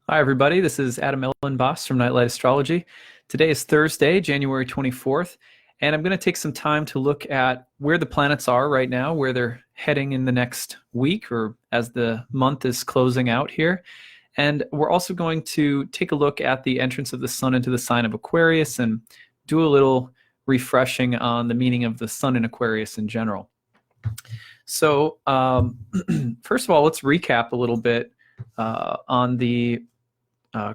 Hi, everybody. This is Adam Elenbaas from Nightlight Astrology. Today is Thursday, January 24th, and I'm going to take some time to look at where the planets are right now, where they're heading in the next week or as the month is closing out here. And we're also going to take a look at the entrance of the sun into the sign of Aquarius and do a little refreshing on the meaning of the sun in Aquarius in general. So, first of all, let's recap a little bit on the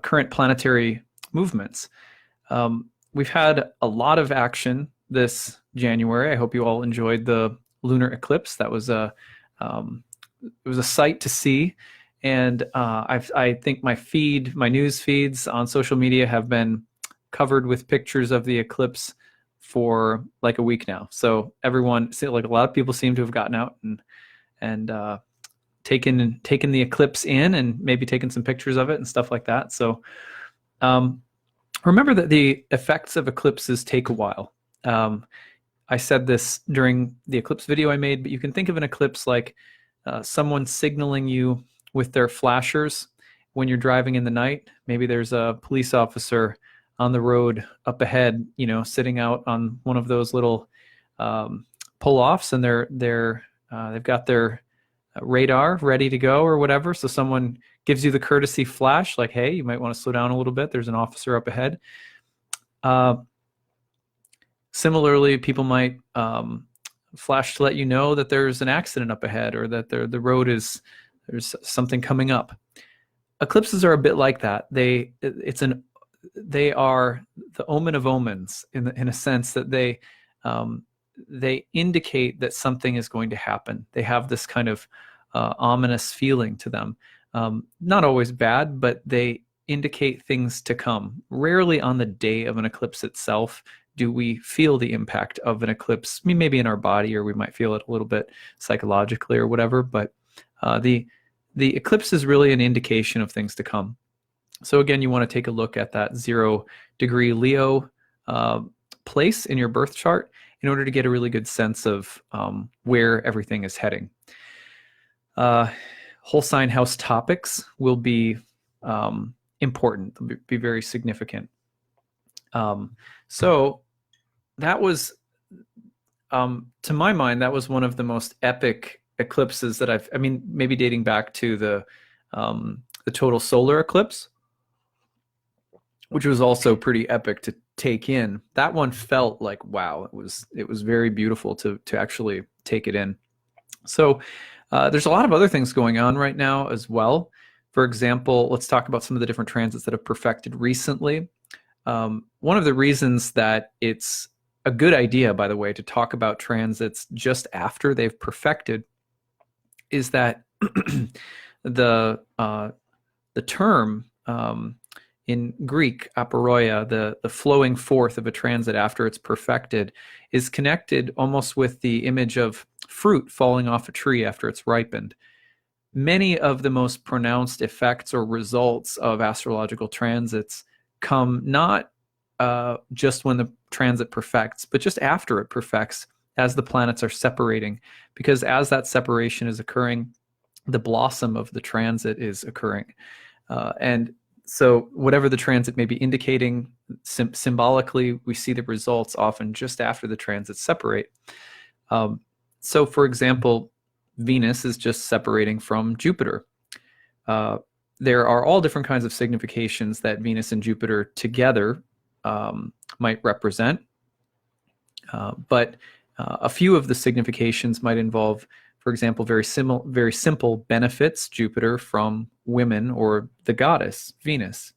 current planetary movements. We've had a lot of action this January. I hope you all enjoyed the lunar eclipse. That was it was a sight to see, and I think my news feeds on social media have been covered with pictures of the eclipse for like a week now. So everyone, like a lot of people, seem to have gotten out and taken the eclipse in and maybe taken some pictures of it and stuff like that. So remember that the effects of eclipses take a while. I said this during the eclipse video I made, but you can think of an eclipse like someone signaling you with their flashers when you're driving in the night. Maybe there's a police officer on the road up ahead, sitting out on one of those little pull-offs, and they've got their radar ready to go or whatever. So someone gives you the courtesy flash, like, hey, you might want to slow down a little bit. There's an officer up ahead. Similarly, people might flash to let you know that there's an accident up ahead or that the road there's something coming up. Eclipses are a bit like that. They are the omen of omens in a sense that they indicate that something is going to happen. They have this kind of ominous feeling to them. Not always bad, but they indicate things to come. Rarely on the day of an eclipse itself do we feel the impact of an eclipse. I mean, maybe in our body, or we might feel it a little bit psychologically or whatever, but the eclipse is really an indication of things to come. So again, you want to take a look at that 0-degree Leo place in your birth chart in order to get a really good sense of where everything is heading. Whole sign house topics will be important. They'll be very significant. So that was, to my mind, that was one of the most epic eclipses that maybe dating back to the total solar eclipse, which was also pretty epic to take in. That one felt like, wow, it was very beautiful to actually take it in. So there's a lot of other things going on right now as well. For example, let's talk about some of the different transits that have perfected recently. One of the reasons that it's a good idea, by the way, to talk about transits just after they've perfected is that the term in Greek, aporia, the flowing forth of a transit after it's perfected, is connected almost with the image of fruit falling off a tree after it's ripened. Many of the most pronounced effects or results of astrological transits come not just when the transit perfects, but just after it perfects, as the planets are separating. Because as that separation is occurring, the blossom of the transit is occurring. And so whatever the transit may be indicating, symbolically, we see the results often just after the transits separate. So for example, Venus is just separating from Jupiter. There are all different kinds of significations that Venus and Jupiter together might represent. But a few of the significations might involve, for example, very simple benefits, Jupiter from women or the goddess, Venus.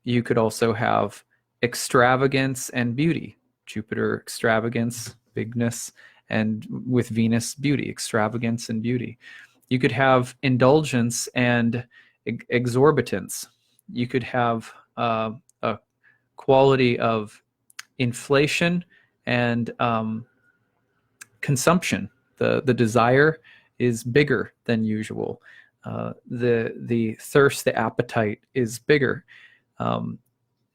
You could also have extravagance and beauty. Jupiter, extravagance, bigness, and with Venus, beauty, extravagance and beauty. You could have indulgence and exorbitance. You could have a quality of inflation and consumption. The desire is bigger than usual. The thirst, the appetite is bigger.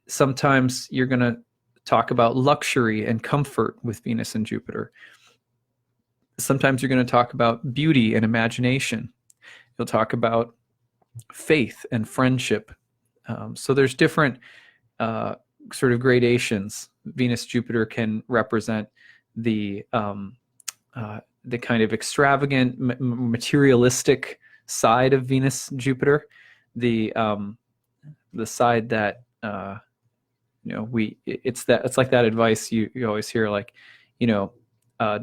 Sometimes you're going to talk about luxury and comfort with Venus and Jupiter. Sometimes you're going to talk about beauty and imagination. You'll talk about faith and friendship. So there's different sort of gradations. Venus Jupiter can represent the kind of extravagant, materialistic side of Venus Jupiter, the side that it's like that advice you always hear, like,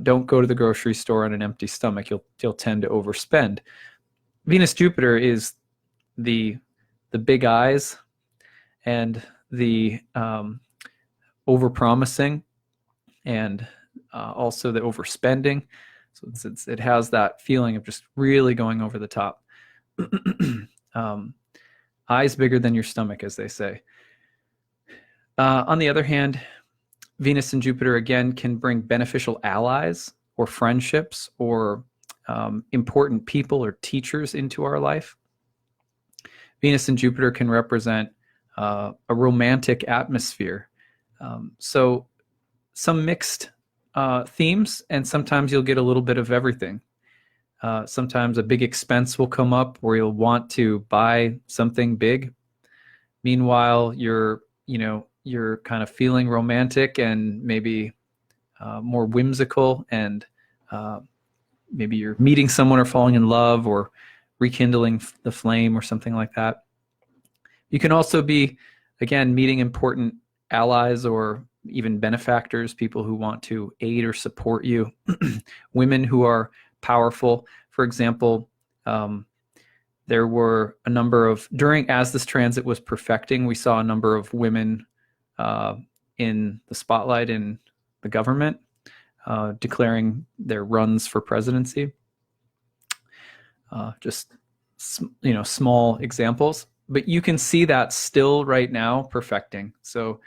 don't go to the grocery store on an empty stomach. You'll tend to overspend. Venus Jupiter is the big eyes and the overpromising, and also the overspending. So it has that feeling of just really going over the top. Eyes bigger than your stomach, as they say. On the other hand, Venus and Jupiter, again, can bring beneficial allies or friendships or important people or teachers into our life. Venus and Jupiter can represent a romantic atmosphere. So some mixed themes, and sometimes you'll get a little bit of everything. Sometimes a big expense will come up where you'll want to buy something big. Meanwhile, you're kind of feeling romantic and maybe more whimsical, and maybe you're meeting someone or falling in love or rekindling the flame or something like that. You can also be, again, meeting important allies or even benefactors, people who want to aid or support you. Women who are powerful. For example, there were a number of, as this transit was perfecting, we saw a number of women in the spotlight in the government, declaring their runs for presidency. Just small examples, but you can see that still right now perfecting. So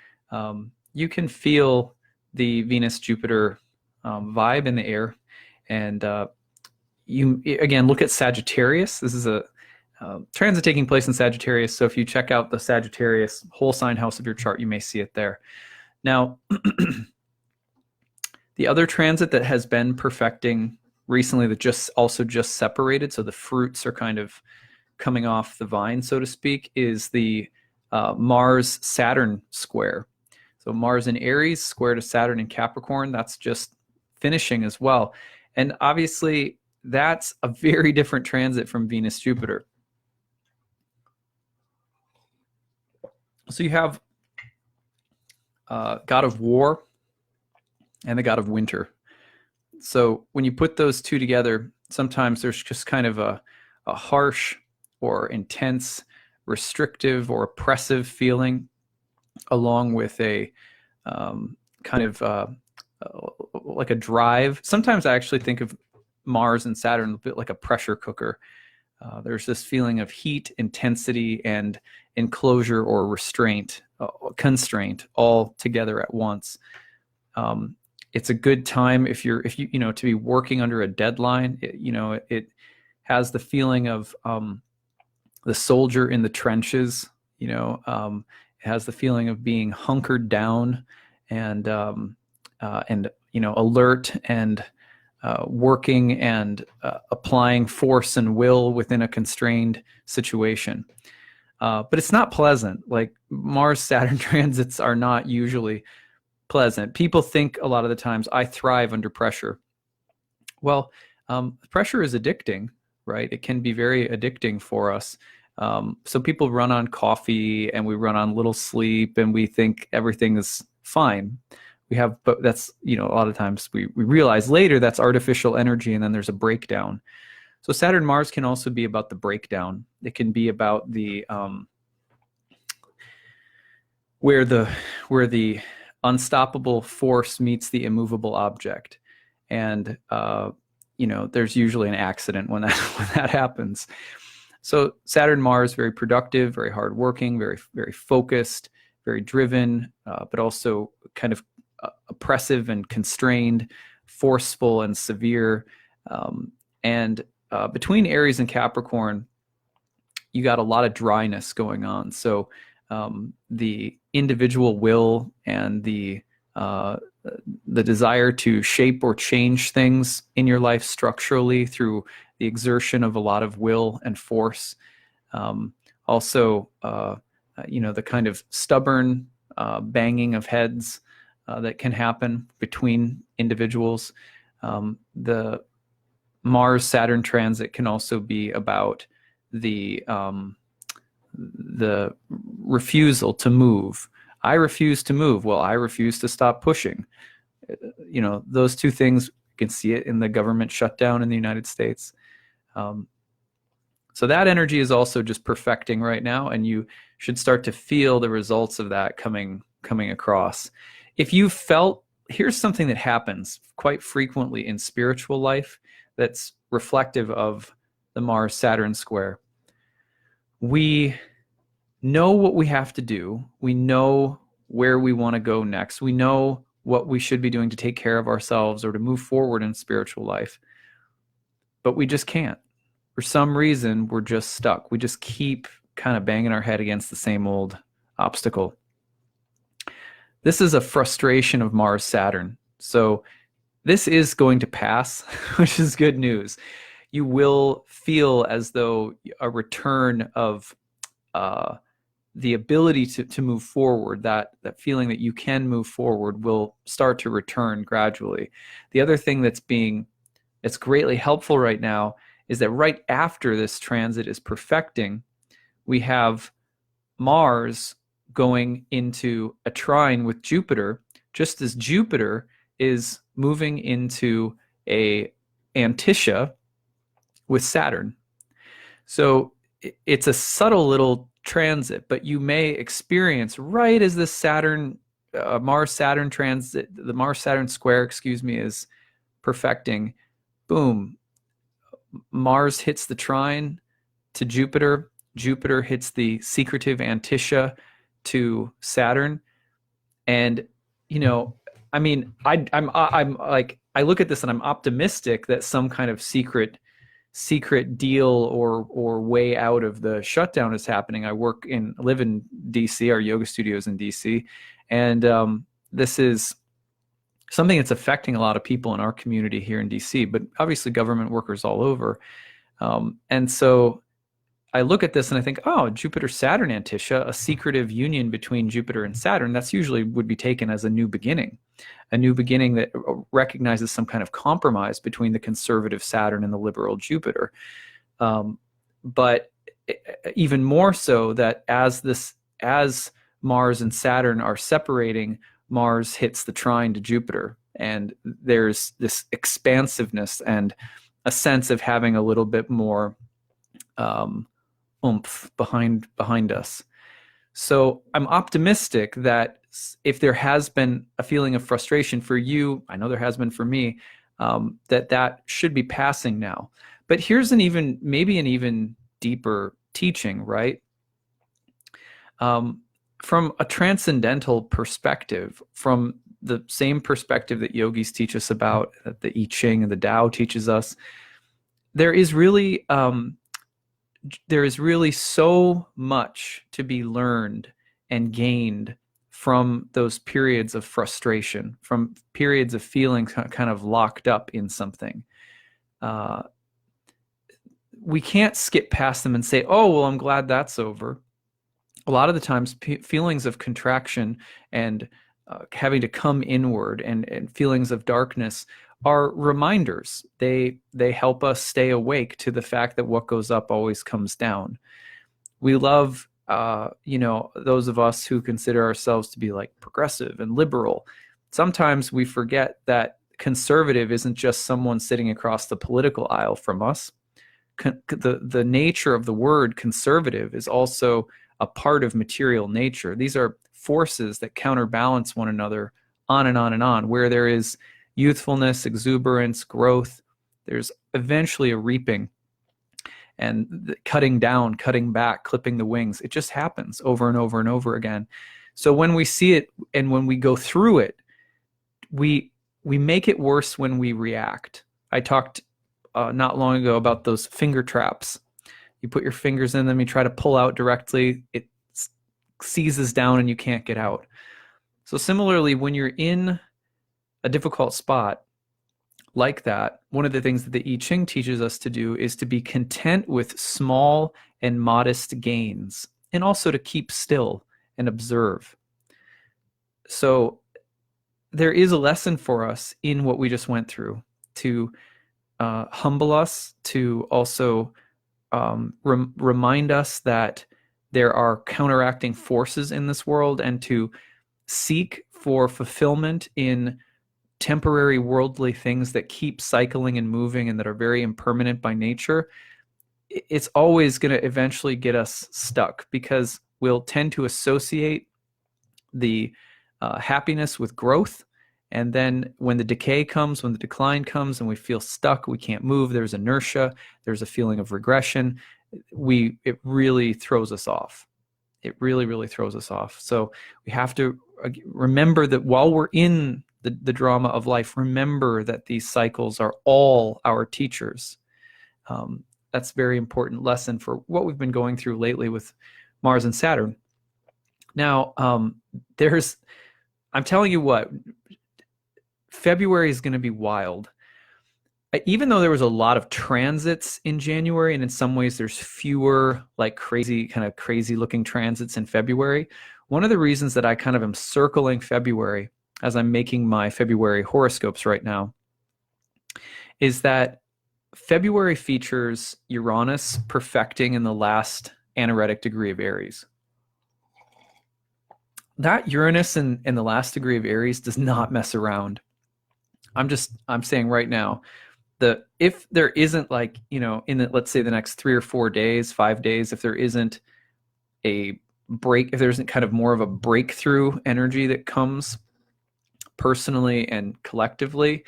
you can feel the Venus-Jupiter vibe in the air, and you again look at Sagittarius. This is a transit taking place in Sagittarius. So if you check out the Sagittarius whole sign house of your chart, you may see it there. Now, the other transit that has been perfecting recently, that just separated, so the fruits are kind of coming off the vine, so to speak, is the Mars-Saturn square. So Mars in Aries square to Saturn in Capricorn, that's just finishing as well. And obviously, that's a very different transit from Venus-Jupiter. So you have God of War and the God of Winter. So when you put those two together, sometimes there's just kind of a harsh or intense, restrictive or oppressive feeling, along with a kind of like a drive. Sometimes I actually think of Mars and Saturn a bit like a pressure cooker. There's this feeling of heat, intensity, and enclosure or restraint, constraint, all together at once. It's a good time if you to be working under a deadline. It has the feeling of the soldier in the trenches. It has the feeling of being hunkered down and alert and working and applying force and will within a constrained situation. But it's not pleasant. Like Mars-Saturn transits are not usually pleasant. People think a lot of the times, I thrive under pressure. Well, pressure is addicting, right? It can be very addicting for us. So people run on coffee and we run on little sleep and we think everything is fine. But that's, a lot of times we realize later that's artificial energy, and then there's a breakdown. So Saturn Mars can also be about the breakdown. It can be about the where the unstoppable force meets the immovable object, and there's usually an accident when that happens. So Saturn Mars, very productive, very hardworking, very very focused, very driven, but also kind of oppressive and constrained, forceful and severe. And between Aries and Capricorn, you got a lot of dryness going on. So the individual will and the desire to shape or change things in your life structurally through the exertion of a lot of will and force. Also the kind of stubborn banging of heads that can happen between individuals. The Mars-Saturn transit can also be about the refusal to move. I refuse to move. Well, I refuse to stop pushing. Those two things, you can see it in the government shutdown in the United States. So that energy is also just perfecting right now, and you should start to feel the results of that coming across. If you felt, here's something that happens quite frequently in spiritual life that's reflective of the Mars-Saturn square. We know what we have to do. We know where we want to go next. We know what we should be doing to take care of ourselves or to move forward in spiritual life. But we just can't. For some reason, we're just stuck. We just keep kind of banging our head against the same old obstacle. This is a frustration of Mars-Saturn. So this is going to pass, which is good news. You will feel as though a return of the ability to move forward, that feeling that you can move forward will start to return gradually. The other thing that's greatly helpful right now is that right after this transit is perfecting, we have Mars going into a trine with Jupiter, just as Jupiter is moving into a Anticia with Saturn. So it's a subtle little transit, but you may experience right as this Mars-Saturn transit, the Mars-Saturn square, is perfecting, boom, Mars hits the trine to Jupiter. Jupiter hits the secretive Anticia to Saturn. And, I'm like, I look at this and I'm optimistic that some kind of secret deal or way out of the shutdown is happening. I live in DC. Our yoga studio is in DC. And this is something that's affecting a lot of people in our community here in DC, but obviously government workers all over. And so I look at this and I think, oh, Jupiter-Saturn Anticia, a secretive union between Jupiter and Saturn, that's usually would be taken as a new beginning that recognizes some kind of compromise between the conservative Saturn and the liberal Jupiter. But even more so that as Mars and Saturn are separating, Mars hits the trine to Jupiter, and there's this expansiveness and a sense of having a little bit more oomph behind us. So I'm optimistic that if there has been a feeling of frustration for you, I know there has been for me, that should be passing now. But here's maybe an even deeper teaching, right? From a transcendental perspective, from the same perspective that yogis teach us about, that the I Ching and the Tao teaches us, there is really so much to be learned and gained from those periods of frustration, from periods of feeling kind of locked up in something. We can't skip past them and say, oh, well, I'm glad that's over. A lot of the times feelings of contraction and having to come inward and feelings of darkness are reminders. They help us stay awake to the fact that what goes up always comes down. We love, those of us who consider ourselves to be like progressive and liberal. Sometimes we forget that conservative isn't just someone sitting across the political aisle from us. The nature of the word conservative is also a part of material nature. These are forces that counterbalance one another on and on and on. Where there is youthfulness, exuberance, growth, there's eventually a reaping and cutting down, cutting back, clipping the wings. It just happens over and over and over again. So when we see it and when we go through it, we make it worse when we react. I talked not long ago about those finger traps. You put your fingers in them, you try to pull out directly, it seizes down and you can't get out. So similarly, when you're in a difficult spot like that, one of the things that the I Ching teaches us to do is to be content with small and modest gains and also to keep still and observe. So there is a lesson for us in what we just went through to humble us, to also remind us that there are counteracting forces in this world, and to seek for fulfillment in temporary worldly things that keep cycling and moving and that are very impermanent by nature. It's always going to eventually get us stuck, because we'll tend to associate the happiness with growth. And then when the decay comes, when the decline comes, and we feel stuck, we can't move, there's inertia, there's a feeling of regression, it really throws us off. It really, really throws us off. So we have to remember that while we're in the drama of life, remember that these cycles are all our teachers. That's a very important lesson for what we've been going through lately with Mars and Saturn. Now, I'm telling you what, February is going to be wild. Even though there was a lot of transits in January, and in some ways there's fewer like crazy looking transits in February, one of the reasons that I kind of am circling February as I'm making my February horoscopes right now is that February features Uranus perfecting in the last anaretic degree of Aries. That Uranus in the last degree of Aries does not mess around. I'm saying right now, if there isn't like, let's say the next 3 or 4 days, 5 days, if there isn't if there isn't kind of more of a breakthrough energy that comes personally and collectively,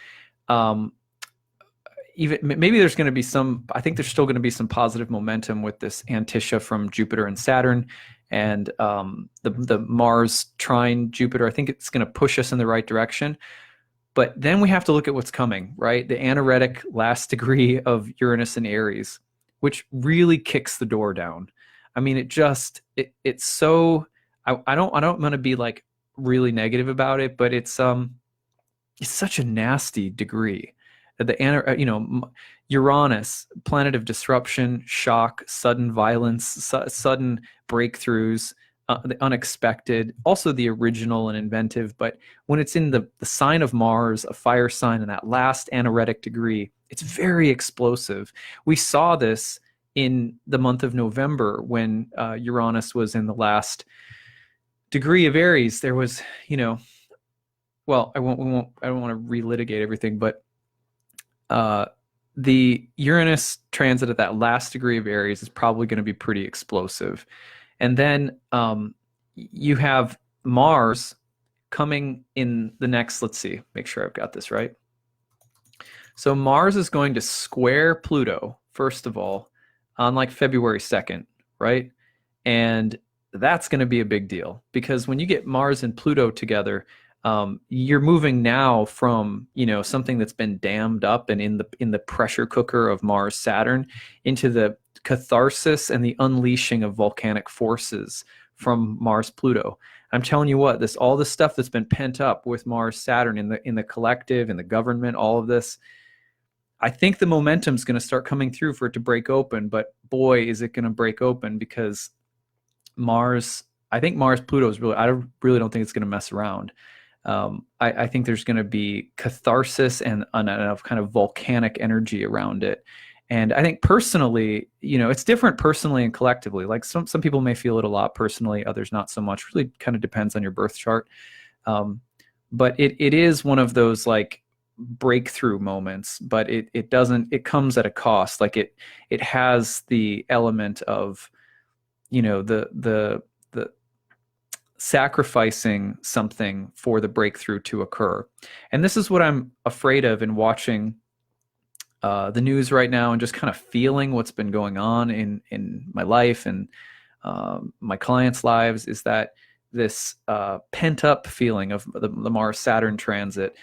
even maybe there's going to be I think there's still going to be some positive momentum with this Antisha from Jupiter and Saturn, and the Mars trine Jupiter. I think it's going to push us in the right direction. But then we have to look at what's coming, right? The anaretic last degree of Uranus and Aries, which really kicks the door down. I mean, it's so, I don't want to be like really negative about it, but it's such a nasty degree. Uranus, planet of disruption, shock, sudden violence, sudden breakthroughs, the unexpected, also the original and inventive. But when it's in the sign of Mars, a fire sign, in that last anaretic degree, it's very explosive. We saw this in the month of November when Uranus was in the last degree of Aries. There was, well, I don't want to relitigate everything, but the Uranus transit at that last degree of Aries is probably going to be pretty explosive. And then you have Mars coming in the next, let's see, make sure I've got this right. So Mars is going to square Pluto, first of all, on like February 2nd, right? And that's going to be a big deal, because when you get Mars and Pluto together, you're moving now from, something that's been dammed up and in the pressure cooker of Mars Saturn into the catharsis and the unleashing of volcanic forces from Mars Pluto. I'm telling you what, all this stuff that's been pent up with Mars Saturn in the collective, in the government, all of this, I think the momentum's going to start coming through for it to break open. But boy, is it going to break open, because I think Mars Pluto is I really don't think it's going to mess around. I think there's going to be catharsis and enough kind of volcanic energy around it. And I think personally, it's different personally and collectively. Like some people may feel it a lot personally, others not so much. Really kind of depends on your birth chart. But it is one of those like breakthrough moments, but it comes at a cost. Like it has the element of, the sacrificing something for the breakthrough to occur. And this is what I'm afraid of in watching the news right now, and just kind of feeling what's been going on in my life and my clients' lives, is that this pent-up feeling of the Mars Saturn transit,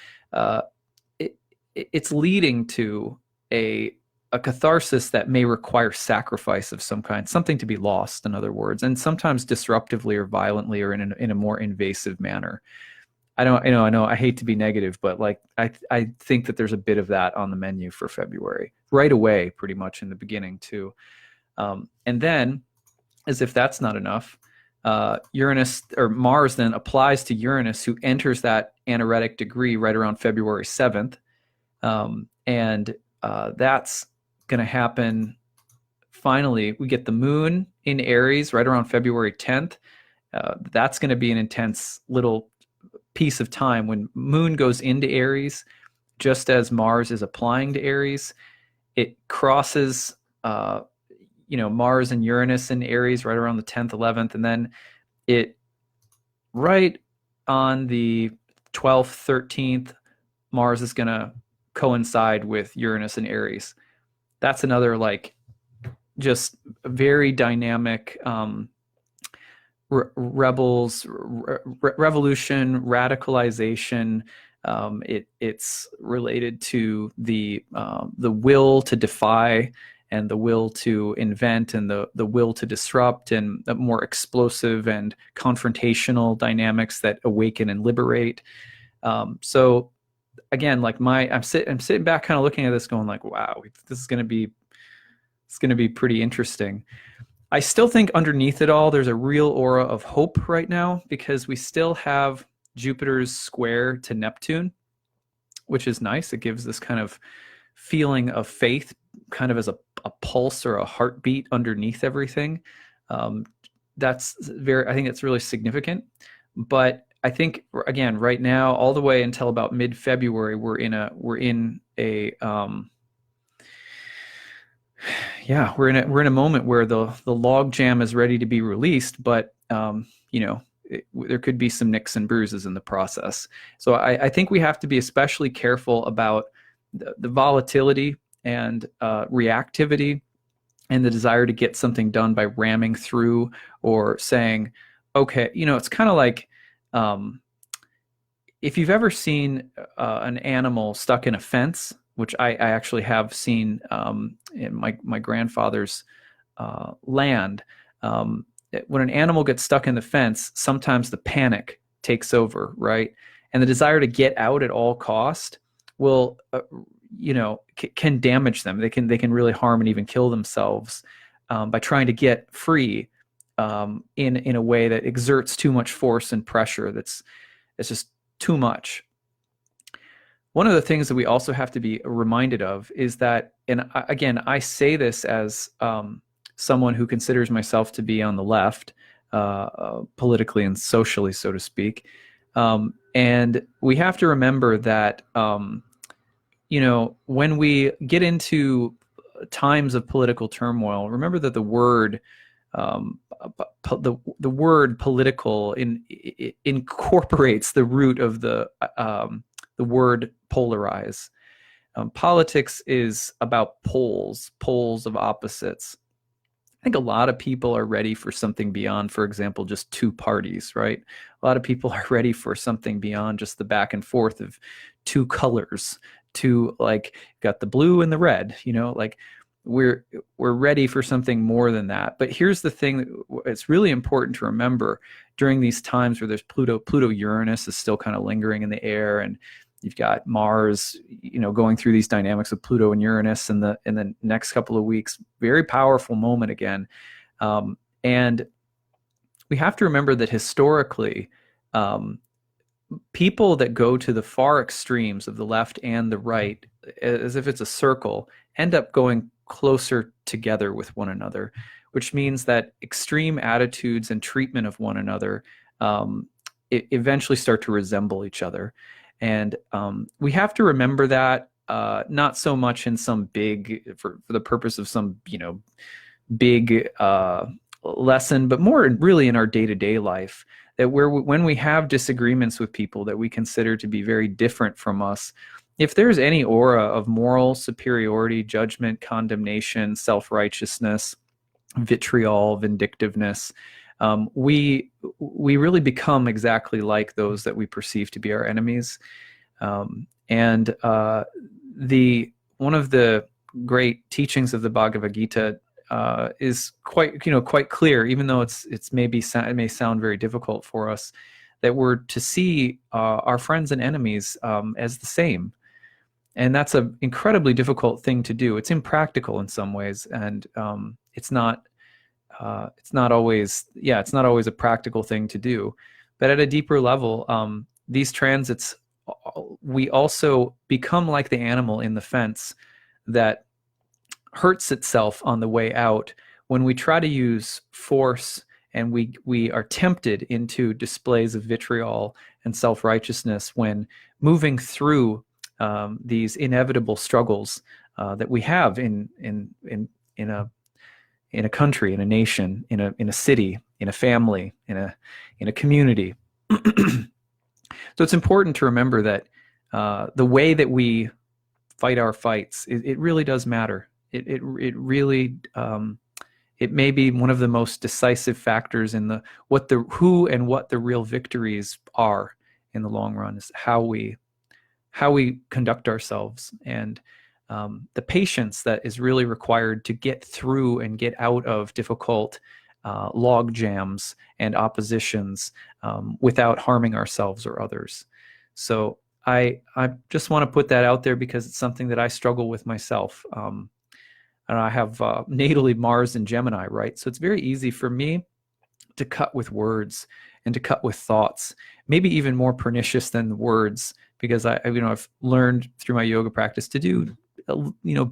it's leading to a catharsis that may require sacrifice of some kind, something to be lost, in other words, and sometimes disruptively or violently or in a more invasive manner. I know I hate to be negative, but like I think that there's a bit of that on the menu for February right away, pretty much in the beginning too. And then as if that's not enough, Uranus or Mars then applies to Uranus, who enters that anaretic degree right around February 7th. And that's going to happen. Finally, we get the moon in Aries right around February 10th. That's going to be an intense little piece of time when moon goes into Aries, just as Mars is applying to Aries. It crosses, Mars and Uranus in Aries right around the 10th, 11th, and then it right on the 12th, 13th, Mars is going to coincide with Uranus and Aries. That's another just very dynamic revolution, radicalization. It's related to the will to defy and the will to invent and the will to disrupt, and the more explosive and confrontational dynamics that awaken and liberate. So again, I'm sitting back kind of looking at this going wow, this is going to be pretty interesting. I still think underneath it all, there's a real aura of hope right now, because we still have Jupiter's square to Neptune, which is nice. It gives this kind of feeling of faith, kind of as a pulse or a heartbeat underneath everything. I think it's really significant. But I think, again, right now, all the way until about mid-February, we're in a moment where the log jam is ready to be released, but there could be some nicks and bruises in the process. So I think we have to be especially careful about the volatility and reactivity and the desire to get something done by ramming through or saying, okay, it's kind of like if you've ever seen an animal stuck in a fence, which I actually have seen in my grandfather's land. When an animal gets stuck in the fence, sometimes the panic takes over, right? And the desire to get out at all cost will, can damage them. They can really harm and even kill themselves by trying to get free in a way that exerts too much force and pressure. It's just too much. One of the things that we also have to be reminded of is that, and again, I say this as someone who considers myself to be on the left, politically and socially, so to speak. And we have to remember that, when we get into times of political turmoil, remember that the word political incorporates the root of the word polarize. Politics is about poles of opposites. I think a lot of people are ready for something beyond, for example, just two parties, right? A lot of people are ready for something beyond just the back and forth of two colors, got the blue and the red, we're ready for something more than that. But here's the thing: it's really important to remember during these times where there's Pluto-Uranus is still kind of lingering in the air, and you've got Mars, going through these dynamics of Pluto and Uranus in the next couple of weeks. Very powerful moment again, and we have to remember that historically, people that go to the far extremes of the left and the right, as if it's a circle, end up going closer together with one another, which means that extreme attitudes and treatment of one another eventually start to resemble each other. And we have to remember that, not so much in some big, for the purpose of some, big lesson, but more really in our day-to-day life, that when we have disagreements with people that we consider to be very different from us, if there's any aura of moral superiority, judgment, condemnation, self-righteousness, vitriol, vindictiveness, we really become exactly like those that we perceive to be our enemies. And one of the great teachings of the Bhagavad Gita is quite clear, even though it may sound very difficult for us, that we're to see our friends and enemies as the same. And that's an incredibly difficult thing to do. It's impractical in some ways, and it's not it's not always, it's not always a practical thing to do. But at a deeper level, these transits, we also become like the animal in the fence that hurts itself on the way out when we try to use force, and we are tempted into displays of vitriol and self-righteousness when moving through these inevitable struggles that we have in a country, in a nation, in a city, in a family, in a community. So it's important to remember that the way that we fight our fights, it really does matter. It really it may be one of the most decisive factors in who and what the real victories are in the long run, is how we conduct ourselves, and the patience that is really required to get through and get out of difficult log jams and oppositions without harming ourselves or others. So I just want to put that out there because it's something that I struggle with myself. And I have natally Mars and Gemini, right? So it's very easy for me to cut with words and to cut with thoughts, maybe even more pernicious than words, because I've learned through my yoga practice to do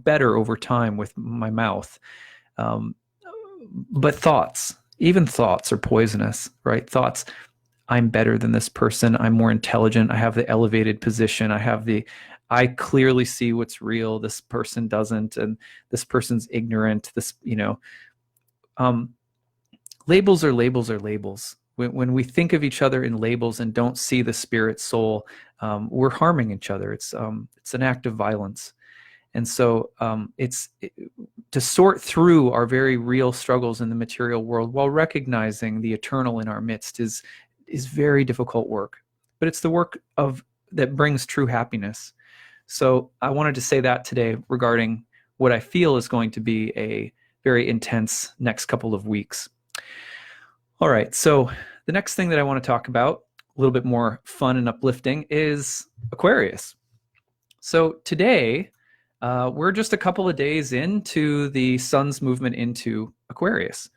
better over time with my mouth. But thoughts, even thoughts, are poisonous, right? Thoughts, I'm better than this person, I'm more intelligent, I have the elevated position, I clearly see what's real, this person doesn't, and this person's ignorant. Labels are labels are labels. When we think of each other in labels and don't see the spirit soul, we're harming each other. It's an act of violence. And so to sort through our very real struggles in the material world while recognizing the eternal in our midst is very difficult work. But it's the work that brings true happiness. So I wanted to say that today regarding what I feel is going to be a very intense next couple of weeks. All right, so the next thing that I want to talk about, a little bit more fun and uplifting, is Aquarius. So today, we're just a couple of days into the sun's movement into Aquarius.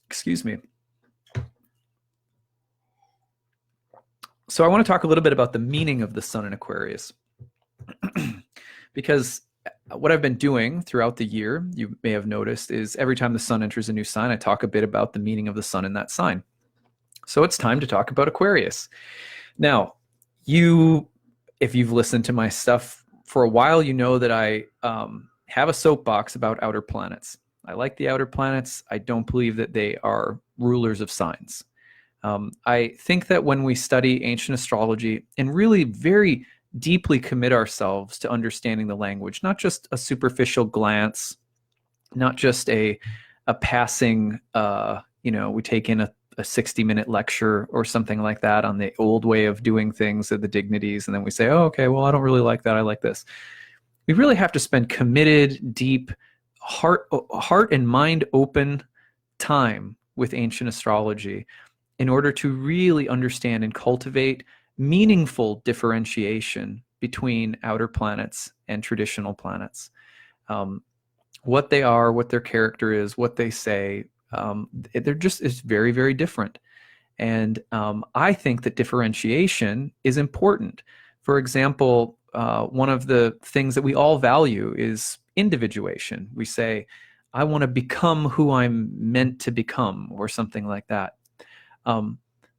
Excuse me. So I want to talk a little bit about the meaning of the sun in Aquarius, because what I've been doing throughout the year, you may have noticed, is every time the sun enters a new sign, I talk a bit about the meaning of the sun in that sign. So it's time to talk about Aquarius. Now, if you've listened to my stuff for a while, you know that I have a soapbox about outer planets. I like the outer planets. I don't believe that they are rulers of signs. I think that when we study ancient astrology and really very deeply commit ourselves to understanding the language, not just a superficial glance, not just a passing, we take in a 60-minute lecture or something like that on the old way of doing things at the dignities, and then we say, oh, okay, well, I don't really like that, I like this. We really have to spend committed, deep, heart and mind open time with ancient astrology in order to really understand and cultivate meaningful differentiation between outer planets and traditional planets. What they are, what their character is, what they say, it's very, very different. And I think that differentiation is important. For example, one of the things that we all value is individuation. We say, I want to become who I'm meant to become, or something like that.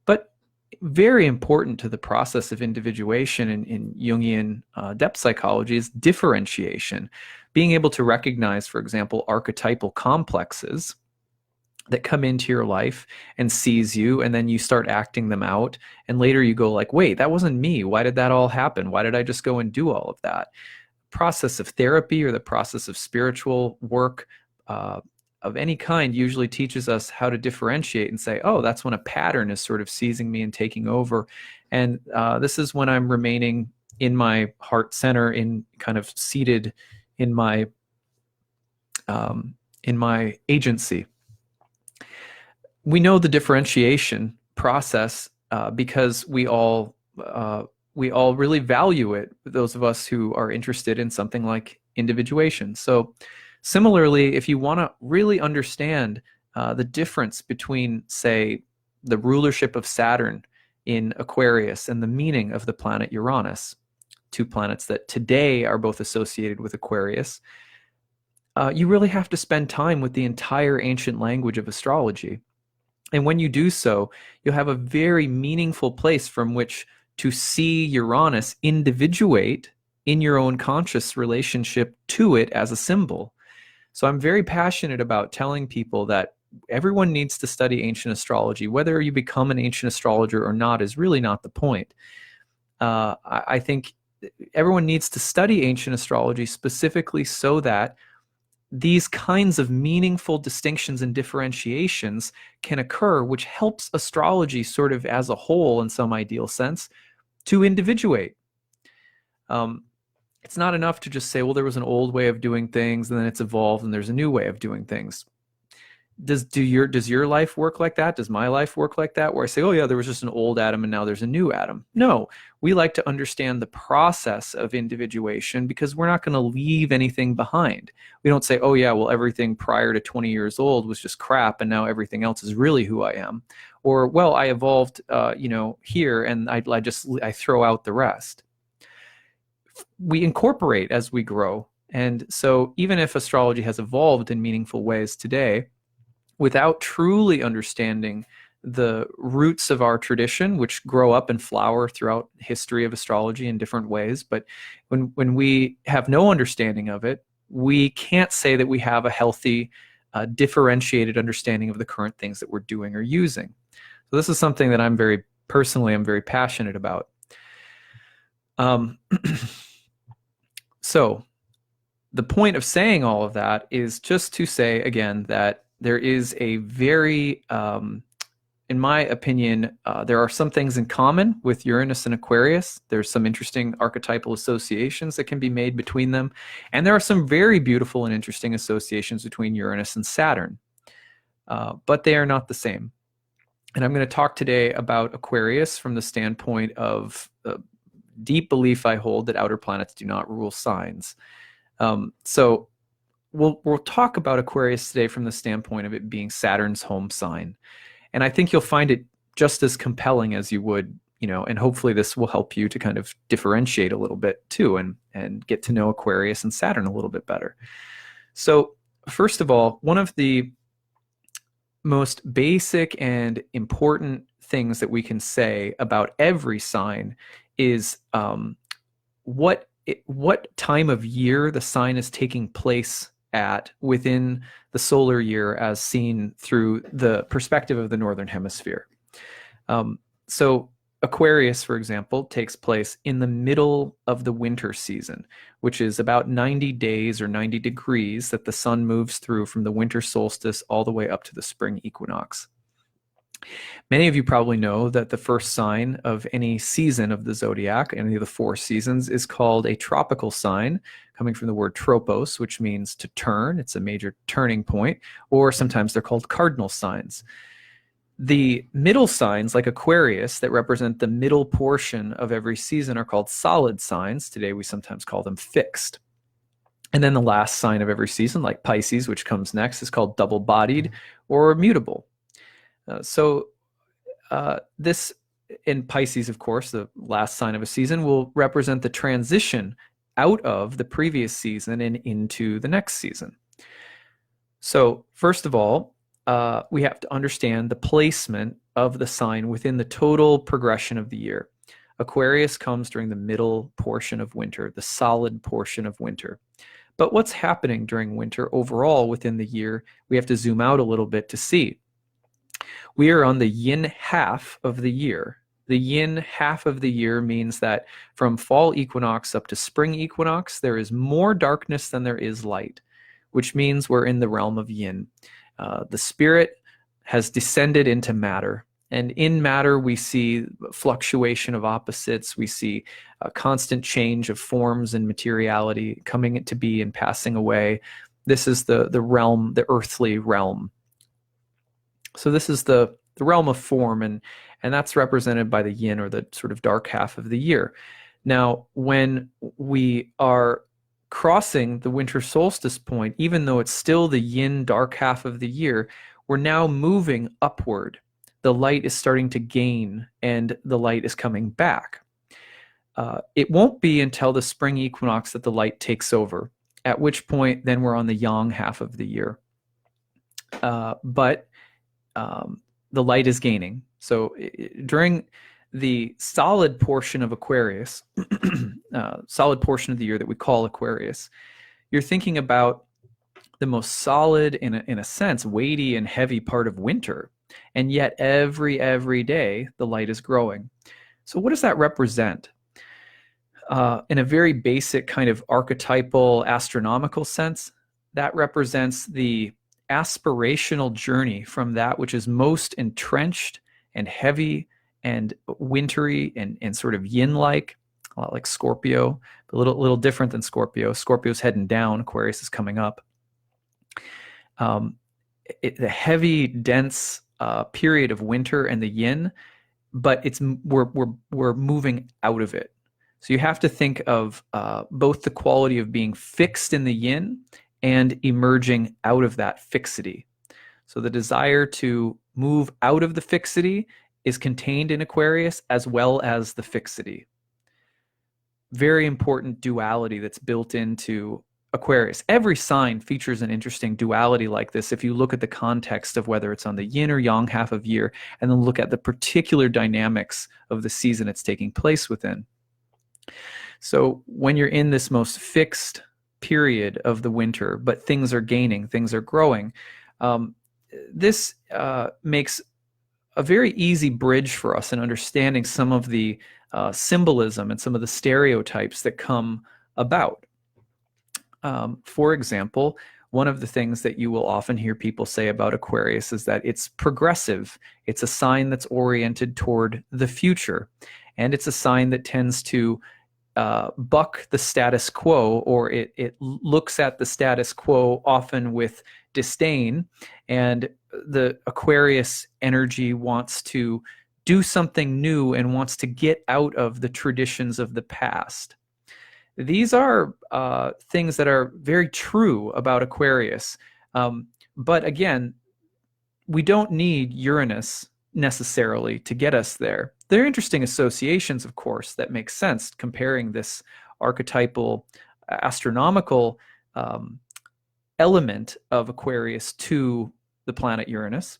But very important to the process of individuation in Jungian depth psychology is differentiation. Being able to recognize, for example, archetypal complexes that come into your life and seize you, and then you start acting them out, and later you go like, wait, that wasn't me. Why did that all happen? Why did I just go and do all of that? Process of therapy or the process of spiritual work of any kind usually teaches us how to differentiate and say, oh, that's when a pattern is sort of seizing me and taking over. And this is when I'm remaining in my heart center, in kind of seated in my agency. We know the differentiation process because we all really value it, those of us who are interested in something like individuation. So Similarly, if you want to really understand the difference between, say, the rulership of Saturn in Aquarius and the meaning of the planet Uranus, two planets that today are both associated with Aquarius, you really have to spend time with the entire ancient language of astrology. And when you do so, you'll have a very meaningful place from which to see Uranus individuate in your own conscious relationship to it as a symbol. So I'm very passionate about telling people that everyone needs to study ancient astrology. Whether you become an ancient astrologer or not is really not the point. I think everyone needs to study ancient astrology specifically so that these kinds of meaningful distinctions and differentiations can occur, which helps astrology sort of as a whole, in some ideal sense, to individuate. It's not enough to just say, well, there was an old way of doing things and then it's evolved and there's a new way of doing things. Does your life work like that? Does my life work like that? Where I say, oh yeah, there was just an old Adam and now there's a new Adam. No, we like to understand the process of individuation because we're not going to leave anything behind. We don't say, oh yeah, well, everything prior to 20 years old was just crap and now everything else is really who I am. Or, well, I evolved, here and I throw out the rest. We incorporate as we grow. And so even if astrology has evolved in meaningful ways today, without truly understanding the roots of our tradition, which grow up and flower throughout history of astrology in different ways. But when we have no understanding of it, we can't say that we have a healthy, differentiated understanding of the current things that we're doing or using. So this is something that I'm very passionate about. So the point of saying all of that is just to say, again, that there is a very, in my opinion, there are some things in common with Uranus and Aquarius. There's some interesting archetypal associations that can be made between them. And there are some very beautiful and interesting associations between Uranus and Saturn. But they are not the same. And I'm going to talk today about Aquarius from the standpoint of deep belief I hold that outer planets do not rule signs. So we'll talk about Aquarius today from the standpoint of it being Saturn's home sign. And I think you'll find it just as compelling as you would, and hopefully this will help you to kind of differentiate a little bit too and get to know Aquarius and Saturn a little bit better. So first of all, one of the most basic and important things that we can say about every sign is what time of year the sign is taking place at within the solar year as seen through the perspective of the Northern Hemisphere. So Aquarius, for example, takes place in the middle of the winter season, which is about 90 days or 90 degrees that the sun moves through from the winter solstice all the way up to the spring equinox. Many of you probably know that the first sign of any season of the zodiac, any of the 4 seasons, is called a tropical sign, coming from the word tropos, which means to turn. It's a major turning point, or sometimes they're called cardinal signs. The middle signs, like Aquarius, that represent the middle portion of every season are called solid signs. Today we sometimes call them fixed. And then the last sign of every season, like Pisces, which comes next, is called double-bodied or mutable. This, in Pisces, of course, the last sign of a season, will represent the transition out of the previous season and into the next season. So first of all, we have to understand the placement of the sign within the total progression of the year. Aquarius comes during the middle portion of winter, the solid portion of winter. But what's happening during winter overall within the year, we have to zoom out a little bit to see. We are on the yin half of the year. The yin half of the year means that from fall equinox up to spring equinox, there is more darkness than there is light, which means we're in the realm of yin. The spirit has descended into matter. And in matter, we see fluctuation of opposites. We see a constant change of forms and materiality coming into be and passing away. This is the realm, the earthly realm. So this is the realm of form, and that's represented by the yin, or the sort of dark half of the year. Now, when we are crossing the winter solstice point, even though it's still the yin dark half of the year, we're now moving upward. The light is starting to gain and the light is coming back. It won't be until the spring equinox that the light takes over, at which point then we're on the yang half of the year. But the light is gaining. So during the solid portion of Aquarius, solid portion of the year that we call Aquarius, you're thinking about the most solid, in a sense, weighty and heavy part of winter. And yet every day the light is growing. So what does that represent? In a very basic kind of archetypal astronomical sense, that represents the aspirational journey from that which is most entrenched and heavy and wintry and sort of yin-like, a lot like Scorpio, a little different than Scorpio. Scorpio's heading down, Aquarius is coming up. The heavy, dense period of winter and the yin, but we're moving out of it. So you have to think of both the quality of being fixed in the yin and emerging out of that fixity. So the desire to move out of the fixity is contained in Aquarius, as well as the fixity. Very important duality that's built into Aquarius. Every sign features an interesting duality like this if you look at the context of whether it's on the yin or yang half of year, and then look at the particular dynamics of the season it's taking place within. So when you're in this most fixed period of the winter, but things are gaining, things are growing, this makes a very easy bridge for us in understanding some of the symbolism and some of the stereotypes that come about. For example, one of the things that you will often hear people say about Aquarius is that it's progressive. It's a sign that's oriented toward the future, and it's a sign that tends to buck the status quo, or it looks at the status quo often with disdain, and the Aquarius energy wants to do something new and wants to get out of the traditions of the past. These are things that are very true about Aquarius. But again, we don't need Uranus necessarily to get us there. There are interesting associations, of course, that make sense, comparing this archetypal astronomical element of Aquarius to the planet Uranus.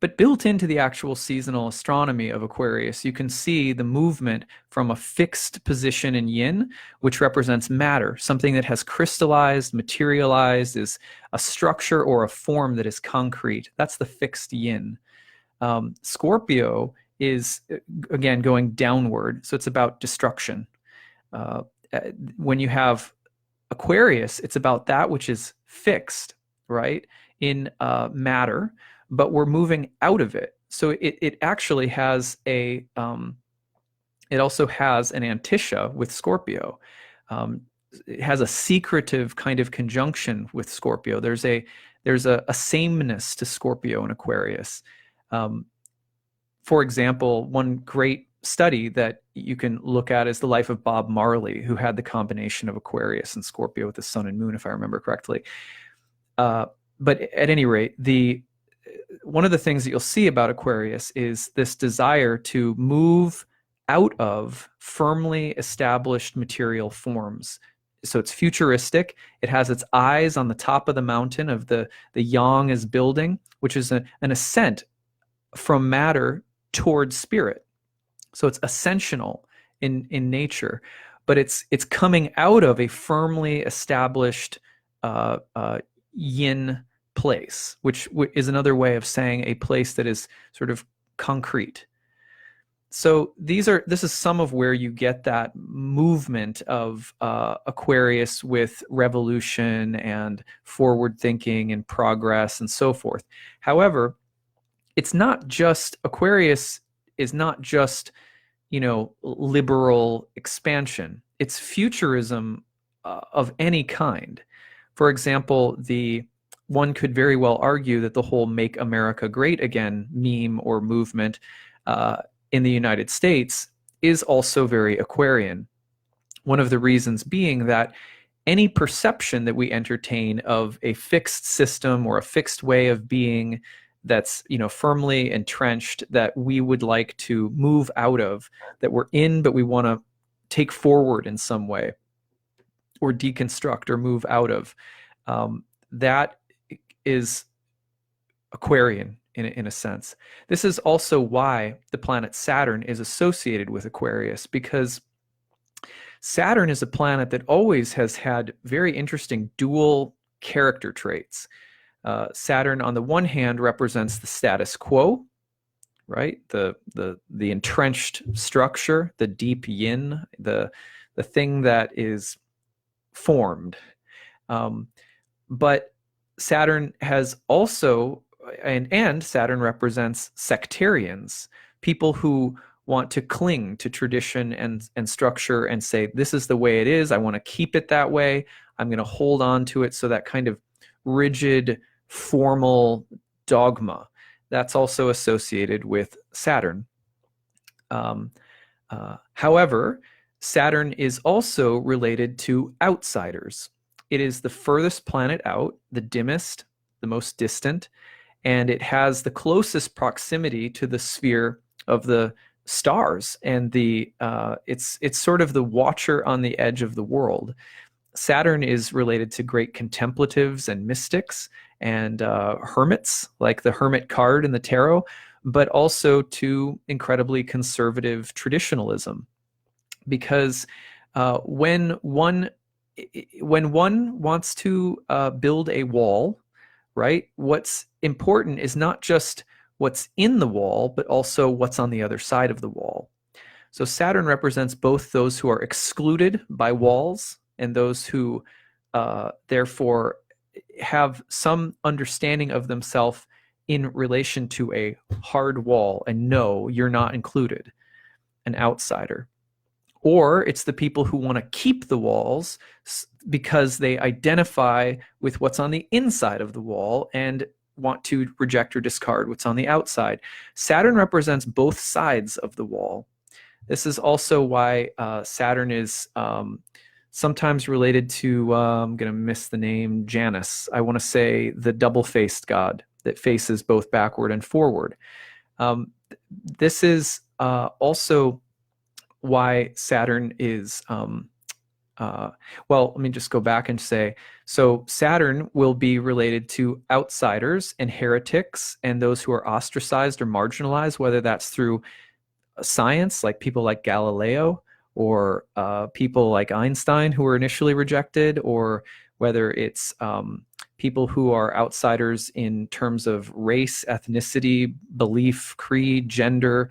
But built into the actual seasonal astronomy of Aquarius, you can see the movement from a fixed position in yin, which represents matter, something that has crystallized, materialized, is a structure or a form that is concrete. That's the fixed yin. Scorpio is, again, going downward, so it's about destruction. When you have Aquarius, it's about that which is fixed, right, in matter, but we're moving out of it. So it actually has it also has an antitia with Scorpio. It has a secretive kind of conjunction with Scorpio. There's a sameness to Scorpio and Aquarius. For example, one great study that you can look at is the life of Bob Marley, who had the combination of Aquarius and Scorpio with the sun and moon, if I remember correctly. But at any rate, one of the things that you'll see about Aquarius is this desire to move out of firmly established material forms. So it's futuristic. It has its eyes on the top of the mountain of the yang is building, which is an ascent from matter towards spirit. So it's ascensional in nature, but it's coming out of a firmly established yin place, which is another way of saying a place that is sort of concrete. So this is some of where you get that movement of Aquarius with revolution and forward thinking and progress and so forth. However, it's not just, Aquarius is not just, liberal expansion. It's futurism of any kind. For example, one could very well argue that the whole "Make America Great Again" meme or movement in the United States is also very Aquarian. One of the reasons being that any perception that we entertain of a fixed system or a fixed way of being that's, firmly entrenched, that we would like to move out of, that we're in but we want to take forward in some way, or deconstruct or move out of, that is Aquarian in a sense. This is also why the planet Saturn is associated with Aquarius, because Saturn is a planet that always has had very interesting dual character traits. Saturn, on the one hand, represents the status quo, right? The entrenched structure, the deep yin, the thing that is formed. But Saturn has also, and Saturn represents sectarians, people who want to cling to tradition and structure and say, this is the way it is. I want to keep it that way. I'm going to hold on to it. So that kind of rigid, formal dogma, that's also associated with Saturn. However, Saturn is also related to outsiders. It is the furthest planet out, the dimmest, the most distant, and it has the closest proximity to the sphere of the stars, and it's sort of the watcher on the edge of the world. Saturn is related to great contemplatives and mystics and hermits, like the hermit card in the tarot, but also to incredibly conservative traditionalism. Because when one wants to build a wall, right, what's important is not just what's in the wall, but also what's on the other side of the wall. So Saturn represents both those who are excluded by walls and those who therefore have some understanding of themselves in relation to a hard wall, and no, you're not included, an outsider. Or it's the people who want to keep the walls because they identify with what's on the inside of the wall and want to reject or discard what's on the outside. Saturn represents both sides of the wall. This is also why Saturn is sometimes related to, I'm going to miss the name, Janus. I want to say the double-faced god that faces both backward and forward. This is also why Saturn is, well, let me just go back and say, so Saturn will be related to outsiders and heretics and those who are ostracized or marginalized, whether that's through science, like people like Galileo, or people like Einstein who were initially rejected, or whether it's people who are outsiders in terms of race, ethnicity, belief, creed, gender,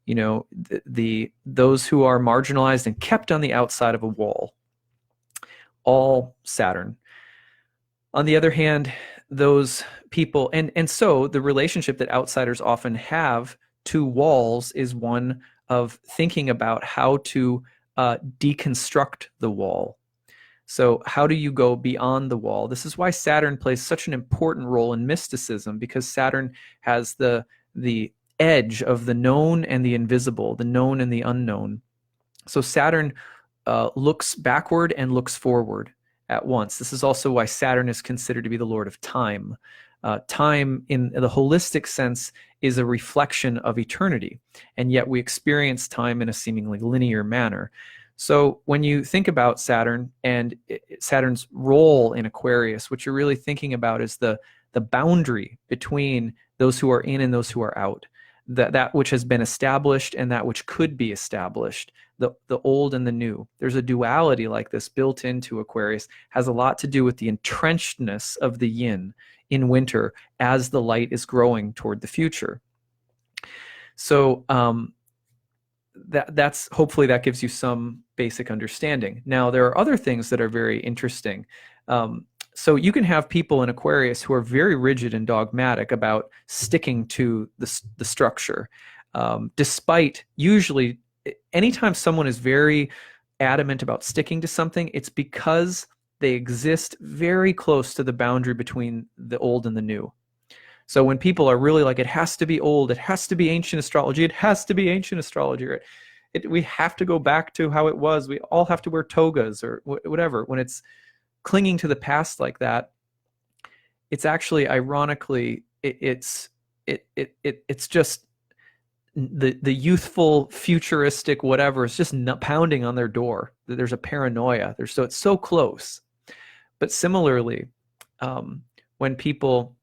those who are marginalized and kept on the outside of a wall. All Saturn. On the other hand, those people, and so the relationship that outsiders often have to walls is one of thinking about how to deconstruct the wall. So how do you go beyond the wall? This is why Saturn plays such an important role in mysticism, because Saturn has the edge of the known and the invisible, the known and the unknown. So Saturn looks backward and looks forward at once. This is also why Saturn is considered to be the lord of time. Time, in the holistic sense, is a reflection of eternity, and yet we experience time in a seemingly linear manner. So when you think about Saturn and Saturn's role in Aquarius, what you're really thinking about is the boundary between those who are in and those who are out, that which has been established and that which could be established, the old and the new. There's a duality like this built into Aquarius, has a lot to do with the entrenchedness of the yin in winter as the light is growing toward the future. So that's hopefully that gives you some basic understanding. Now, there are other things that are very interesting. So you can have people in Aquarius who are very rigid and dogmatic about sticking to the structure, despite usually anytime someone is very adamant about sticking to something, it's because they exist very close to the boundary between the old and the new. So when people are really like, it has to be old, it has to be ancient astrology, it has to be ancient astrology, right? We have to go back to how it was. We all have to wear togas or whatever. When it's clinging to the past like that, it's actually, ironically, it's just the youthful, futuristic whatever is just pounding on their door. There's a paranoia. So it's so close. But similarly, when people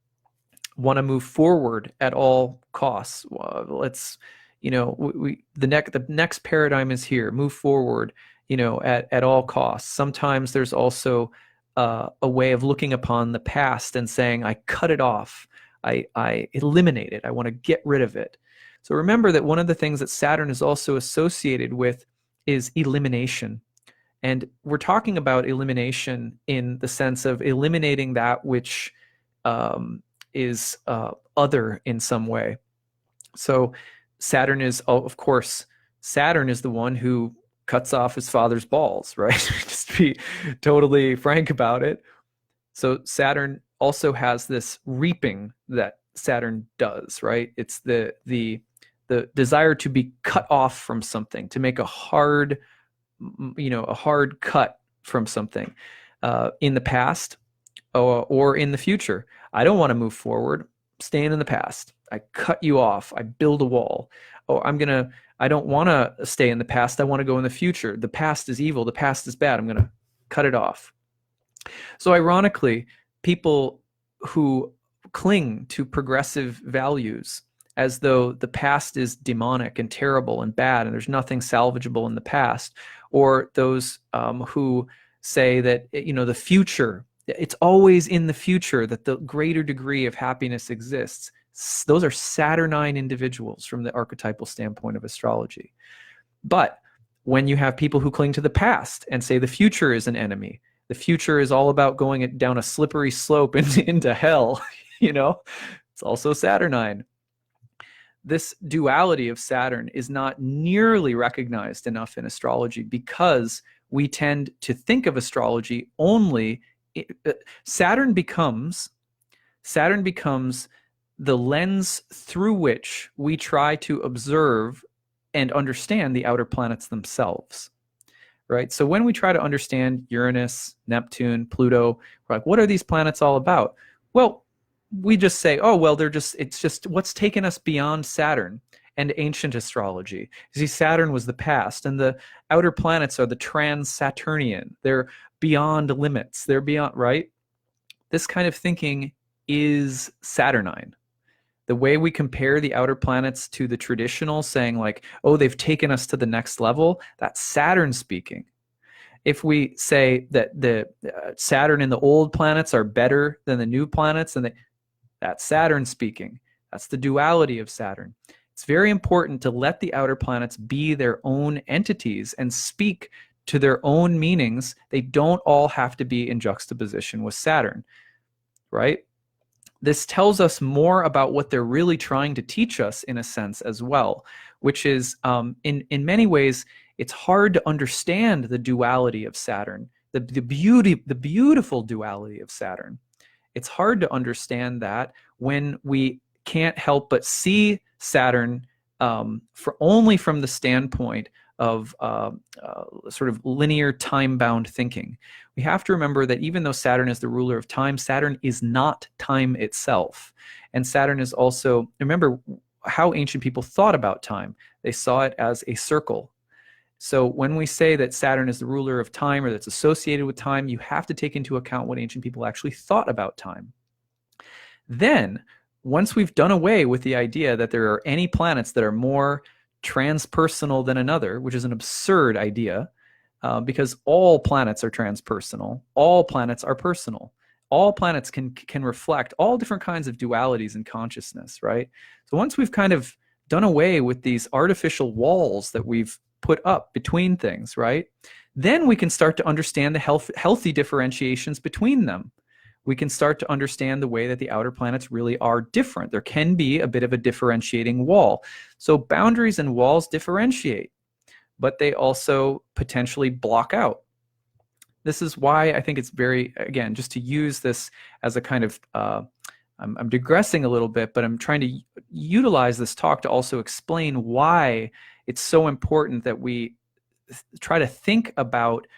want to move forward at all costs, let's, the next paradigm is here. Move forward, at all costs. Sometimes there's also a way of looking upon the past and saying, I cut it off. I eliminate it. I want to get rid of it. So remember that one of the things that Saturn is also associated with is elimination. And we're talking about elimination in the sense of eliminating that which is other in some way. So Saturn is, of course, Saturn is the one who cuts off his father's balls, right? Just to be totally frank about it. So Saturn also has this reaping that Saturn does, right? It's the desire to be cut off from something, to make a hard cut from something in the past or in the future. I don't want to move forward. Staying in the past. I cut you off. I build a wall. I don't want to stay in the past. I want to go in the future. The past is evil. The past is bad. I'm going to cut it off. So ironically, people who cling to progressive values as though the past is demonic and terrible and bad and there's nothing salvageable in the past, or those who say that the future, it's always in the future that the greater degree of happiness exists. Those are Saturnine individuals from the archetypal standpoint of astrology. But when you have people who cling to the past and say the future is an enemy, the future is all about going down a slippery slope into hell, it's also Saturnine. This duality of Saturn is not nearly recognized enough in astrology because we tend to think of astrology only. Saturn becomes the lens through which we try to observe and understand the outer planets themselves, right? So when we try to understand Uranus, Neptune, Pluto, we're like, what are these planets all about? Well, we just say, oh, well, it's just what's taken us beyond Saturn and ancient astrology. You see, Saturn was the past, and the outer planets are the trans-Saturnian. They're beyond limits. They're beyond, right? This kind of thinking is Saturnine. The way we compare the outer planets to the traditional, saying like, oh, they've taken us to the next level, that's Saturn speaking. If we say that the Saturn and the old planets are better than the new planets, and that's Saturn speaking. That's the duality of Saturn. It's very important to let the outer planets be their own entities and speak to their own meanings. They don't all have to be in juxtaposition with Saturn, right? This tells us more about what they're really trying to teach us in a sense as well, which is in many ways, it's hard to understand the duality of Saturn, the beautiful duality of Saturn. It's hard to understand that when we can't help but see Saturn only from the standpoint of sort of linear time-bound thinking. We have to remember that even though Saturn is the ruler of time, Saturn is not time itself. And Saturn is also, remember how ancient people thought about time. They saw it as a circle. So when we say that Saturn is the ruler of time or that's associated with time, you have to take into account what ancient people actually thought about time. Then, once we've done away with the idea that there are any planets that are more transpersonal than another, which is an absurd idea, because all planets are transpersonal, all planets are personal. All planets can reflect all different kinds of dualities in consciousness, right? So once we've kind of done away with these artificial walls that we've put up between things, right? Then we can start to understand the healthy differentiations between them. We can start to understand the way that the outer planets really are different. There can be a bit of a differentiating wall. So boundaries and walls differentiate, but they also potentially block out. This is why I think it's very, again, just to use this as a kind of, I'm digressing a little bit, but I'm trying to utilize this talk to also explain why it's so important that we try to think about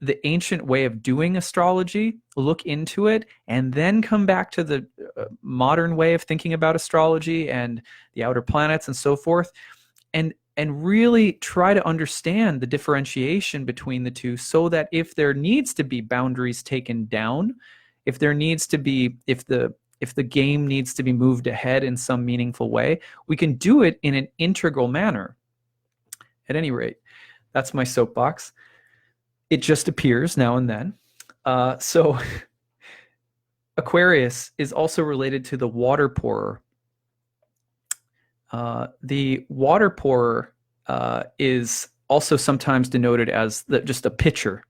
the ancient way of doing astrology, look into it, and then come back to the modern way of thinking about astrology and the outer planets and so forth, and really try to understand the differentiation between the two, so that if there needs to be boundaries taken down, if the game needs to be moved ahead in some meaningful way, we can do it in an integral manner. At any rate, that's my soapbox. It just appears now and then. So Aquarius is also related to the water pourer. The water pourer is also sometimes denoted as just a pitcher,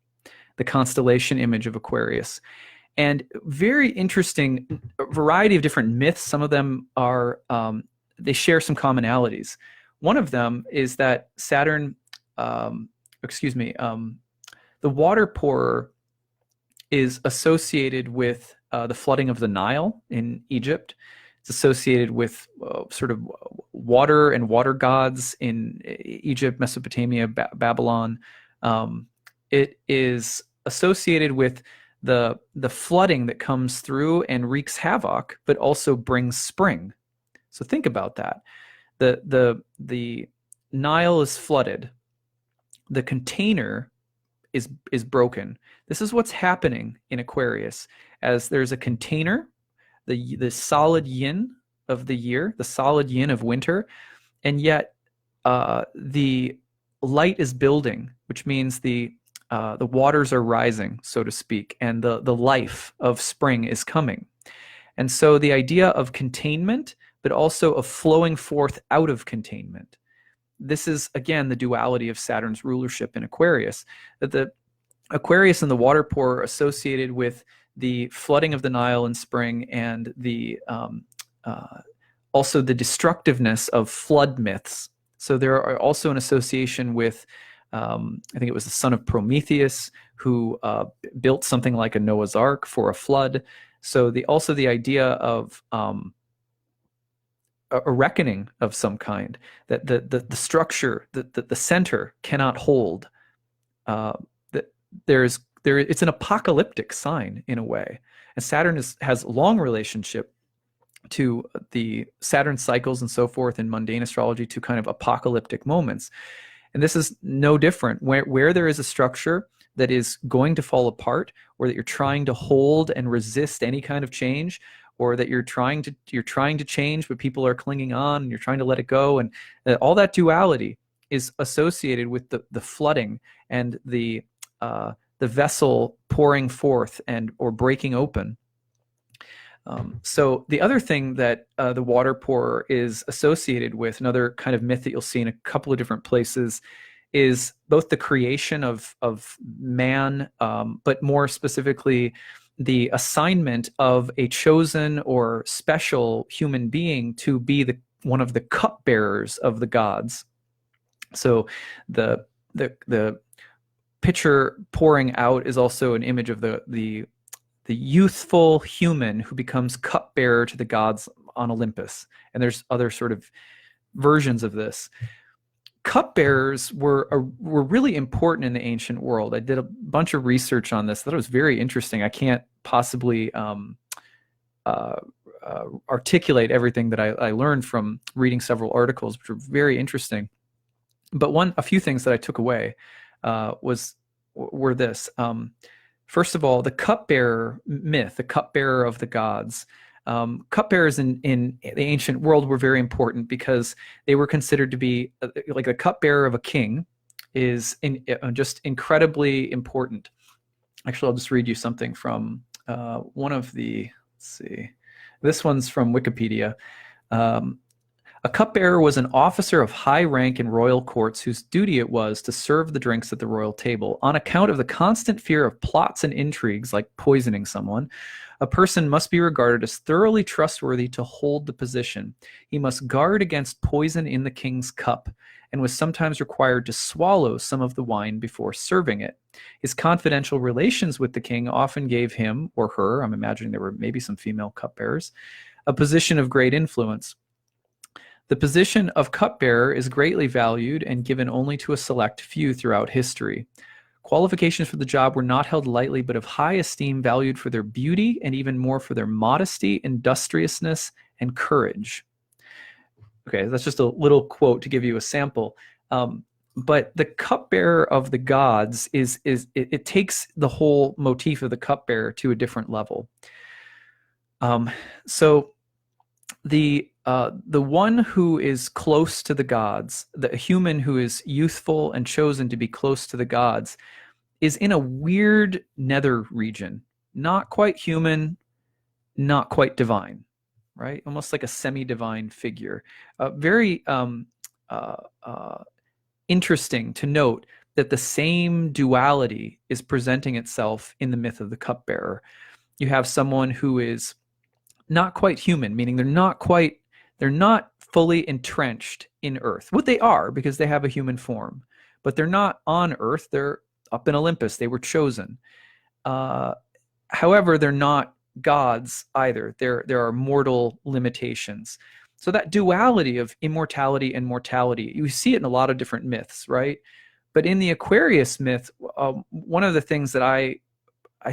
the constellation image of Aquarius. And very interesting, a variety of different myths. Some of them are, they share some commonalities. One of them is that Saturn, the water pourer is associated with the flooding of the Nile in Egypt. It's associated with sort of water and water gods in Egypt, Mesopotamia, Babylon. It is associated with the flooding that comes through and wreaks havoc, but also brings spring. So think about that. The Nile is flooded. The container is broken. This is what's happening in Aquarius, as there's a container, the solid yin of the year, the solid yin of winter, and yet the light is building, which means the waters are rising, so to speak, and the life of spring is coming. And so the idea of containment, but also of flowing forth out of containment. This is, again, the duality of Saturn's rulership in Aquarius, that the Aquarius and the water pourer are associated with the flooding of the Nile in spring, and the also the destructiveness of flood myths. So there are also an association with, I think it was the son of Prometheus who built something like a Noah's Ark for a flood. So also the idea of a reckoning of some kind, that the structure, the center cannot hold. It's an apocalyptic sign in a way, and Saturn has long relationship to the Saturn cycles and so forth in mundane astrology, to kind of apocalyptic moments. And this is no different. Where there is a structure that is going to fall apart, or that you're trying to hold and resist any kind of change, or that you're trying to change but people are clinging on and you're trying to let it go, and all that duality is associated with the flooding and the vessel pouring forth or breaking open. So the other thing that the water pourer is associated with, another kind of myth that you'll see in a couple of different places, is both the creation of man, but more specifically the assignment of a chosen or special human being to be one of the cupbearers of the gods. So the pitcher pouring out is also an image of the youthful human who becomes cupbearer to the gods on Olympus. And there's other sort of versions of this. Cupbearers were really important in the ancient world. I did a bunch of research on this. I thought it was very interesting. I can't possibly articulate everything that I learned from reading several articles, which were very interesting. But a few things that I took away were this. First of all, the cupbearer myth, the cupbearer of the gods. Cupbearers in the ancient world were very important because they were considered to be like the cupbearer of a king is just incredibly important. Actually, I'll just read you something from one of the, let's see, this one's from Wikipedia. A cupbearer was an officer of high rank in royal courts whose duty it was to serve the drinks at the royal table. On account of the constant fear of plots and intrigues, like poisoning someone, a person must be regarded as thoroughly trustworthy to hold the position. He must guard against poison in the king's cup, and was sometimes required to swallow some of the wine before serving it. His confidential relations with the king often gave him, or her, I'm imagining there were maybe some female cupbearers, a position of great influence. The position of cupbearer is greatly valued and given only to a select few throughout history. Qualifications for the job were not held lightly, but of high esteem, valued for their beauty and even more for their modesty, industriousness, and courage. Okay, that's just a little quote to give you a sample. But the cupbearer of the gods it takes the whole motif of the cupbearer to a different level. So the one who is close to the gods, the human who is youthful and chosen to be close to the gods, is in a weird nether region, not quite human, not quite divine, right? Almost like a semi-divine figure. Very interesting to note that the same duality is presenting itself in the myth of the cupbearer. You have someone who is not quite human, meaning they're not fully entrenched in Earth. What they are, because they have a human form, but they're not on Earth. They're up in Olympus. They were chosen. However, they're not gods either. There are mortal limitations. So that duality of immortality and mortality, you see it in a lot of different myths, right? But in the Aquarius myth, one of the things that I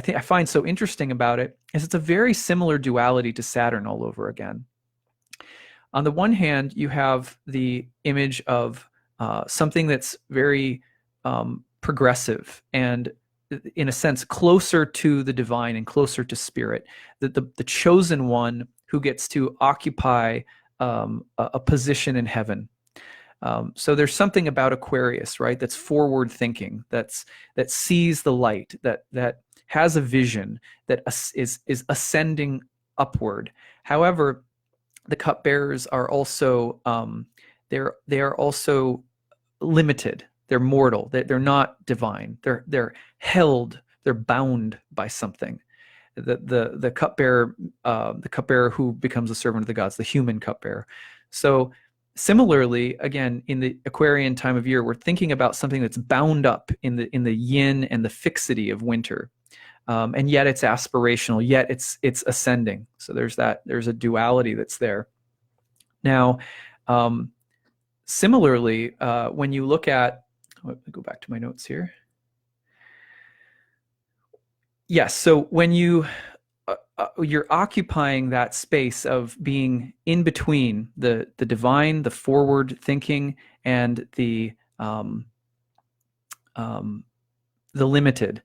think I find so interesting about it is it's a very similar duality to Saturn all over again. On the one hand, you have the image of something that's very progressive and, in a sense, closer to the divine and closer to spirit, the chosen one who gets to occupy a position in heaven. So there's something about Aquarius, right, that's forward thinking, that sees the light, that has a vision, that is ascending upward. However, the cupbearers are also they are also limited. They're mortal. They're not divine. They're held. They're bound by something. The cupbearer who becomes a servant of the gods, the human cupbearer. So similarly, again, in the Aquarian time of year, we're thinking about something that's bound up in the yin and the fixity of winter, and yet it's aspirational. Yet it's ascending. So there's a duality that's there. Now, similarly, when you look at, let me go back to my notes here. Yes, so when you're occupying that space of being in between the divine, the forward thinking, and the limited.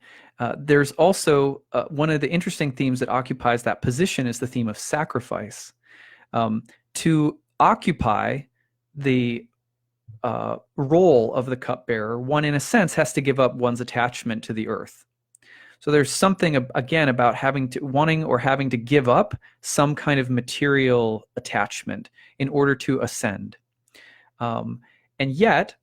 There's also one of the interesting themes that occupies that position is the theme of sacrifice. To occupy the role of the cupbearer, one, in a sense, has to give up one's attachment to the earth. So there's something, again, about wanting or having to give up some kind of material attachment in order to ascend. And yet,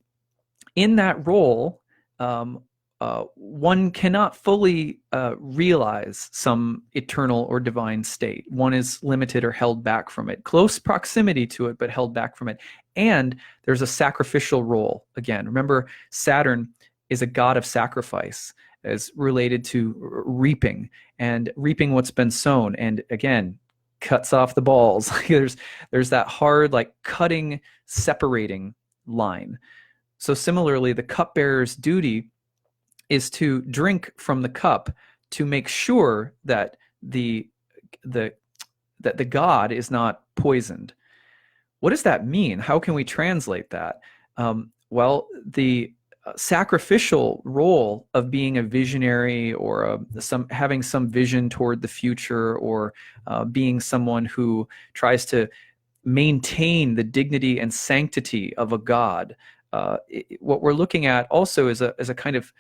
in that role, one cannot fully realize some eternal or divine state. One is limited or held back from it. Close proximity to it, but held back from it. And there's a sacrificial role. Again, remember, Saturn is a god of sacrifice, is related to reaping and reaping what's been sown. And again, cuts off the balls. there's that hard, like, cutting, separating line. So similarly, the cupbearer's duty is to drink from the cup to make sure that the god is not poisoned. What does that mean? How can we translate that? Well, the sacrificial role of being a visionary or having some vision toward the future, or being someone who tries to maintain the dignity and sanctity of a god. What we're looking at also is a kind of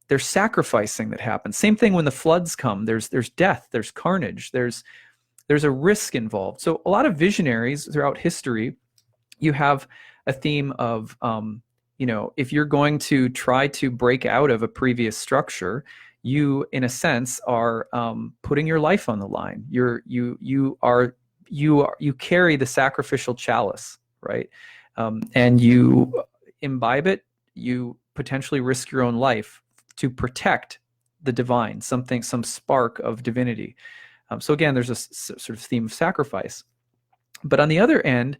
there's sacrificing that happens. Same thing when the floods come. There's death. There's carnage. There's a risk involved. So a lot of visionaries throughout history, you have a theme of if you're going to try to break out of a previous structure, you, in a sense, are putting your life on the line. You carry the sacrificial chalice, right? And you imbibe it. You potentially risk your own life to protect the divine, some spark of divinity. So again, there's a sort of theme of sacrifice. But on the other end,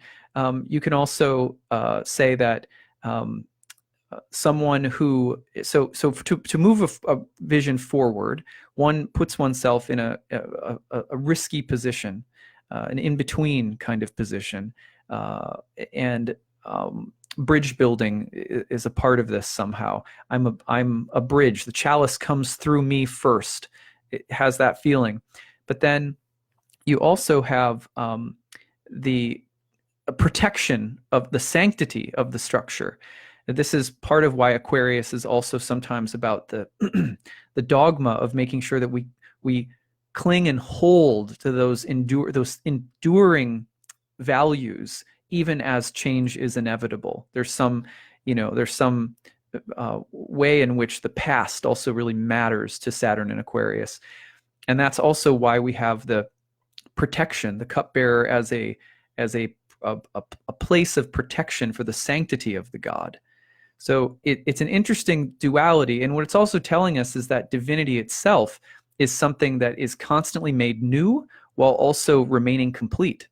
you can also say that someone who to move a vision forward, one puts oneself in a risky position, an in between kind of position, and bridge building is a part of this somehow. I'm a bridge. The chalice comes through me first. It has that feeling, but then you also have the protection of the sanctity of the structure. This is part of why Aquarius is also sometimes about the the dogma of making sure that we cling and hold to those enduring values, even as change is inevitable. There's some way in which the past also really matters to Saturn and Aquarius, and that's also why we have the protection, the cupbearer as a place of protection for the sanctity of the god. So it's an interesting duality. And what it's also telling us is that divinity itself is something that is constantly made new while also remaining complete.